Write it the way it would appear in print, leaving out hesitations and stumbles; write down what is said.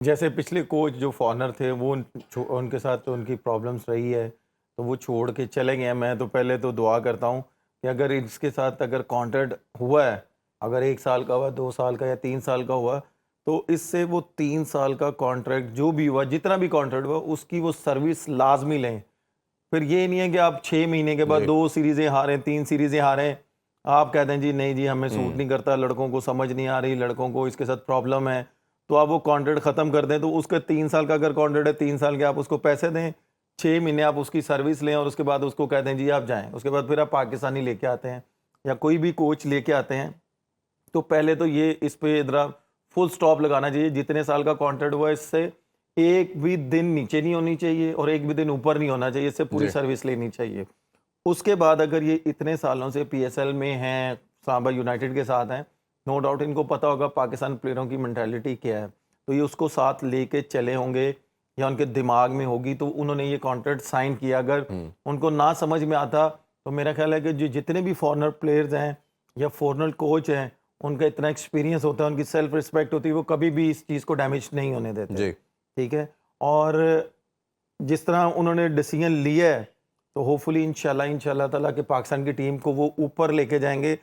جیسے پچھلے کوچ جو فارنر تھے وہ ان کے ساتھ تو ان کی پرابلمس رہی ہے تو وہ چھوڑ کے چلے گئے ہیں. میں تو پہلے تو دعا کرتا ہوں کہ اگر اس کے ساتھ اگر کانٹریکٹ ہوا ہے، اگر 1 سال کا ہوا، 2 سال کا یا 3 سال کا ہوا، تو اس سے وہ 3 سال کا کانٹریکٹ جو بھی ہوا، جتنا بھی کانٹریکٹ ہوا، اس کی وہ سروس لازمی لیں. پھر یہ نہیں ہے کہ آپ 6 مہینے کے بعد جی 2 سیریزیں ہاریں، 3 سیریزیں ہاریں، آپ کہتے ہیں جی نہیں جی ہمیں سوٹ نہیں کرتا، لڑکوں کو سمجھ نہیں آ رہی، لڑکوں کو اس کے ساتھ پرابلم ہے، تو آپ وہ کانٹریکٹ ختم کر دیں. تو اس کا 3 سال کا اگر کانٹریکٹ ہے، 3 سال کے آپ اس کو پیسے دیں، 6 مہینے آپ اس کی سروس لیں، اور اس کے بعد اس کو کہتے ہیں جی آپ جائیں. اس کے بعد پھر آپ پاکستانی لے کے آتے ہیں یا کوئی بھی کوچ لے کے آتے ہیں، تو پہلے تو یہ اس پہ ذرا فل سٹاپ لگانا چاہیے. جتنے سال کا کانٹریکٹ ہوا اس سے ایک بھی دن نیچے نہیں ہونی چاہیے اور ایک بھی دن اوپر نہیں ہونا چاہیے، اس سے پوری جی سروس لینی چاہیے. اس کے بعد اگر یہ اتنے سالوں سے پی ایس ایل میں ہیں، سانبا یونائٹڈ کے ساتھ ہیں، نو ڈاؤٹ ان کو پتہ ہوگا پاکستان پلیئروں کی مینٹیلٹی کیا ہے، تو یہ اس کو ساتھ لے کے چلے ہوں گے یا ان کے دماغ میں ہوگی، تو انہوں نے یہ کانٹریکٹ سائن کیا. اگر ان کو نہ سمجھ میں آتا تو میرا خیال ہے کہ جو جتنے بھی فارنر پلیئرز ہیں یا فارنر کوچ ہیں، ان کا اتنا ایکسپیرینس ہوتا ہے، ان کی سیلف رسپیکٹ ہوتی ہے، وہ کبھی بھی اس چیز کو ڈیمیج نہیں ہونے دیتے. جی ٹھیک ہے. اور جس طرح انہوں نے ڈیسیجن لیا ہے تو ہوپ فلی انشاءاللہ تعالیٰ کہ پاکستان کی ٹیم کو وہ اوپر لے کے جائیں گے.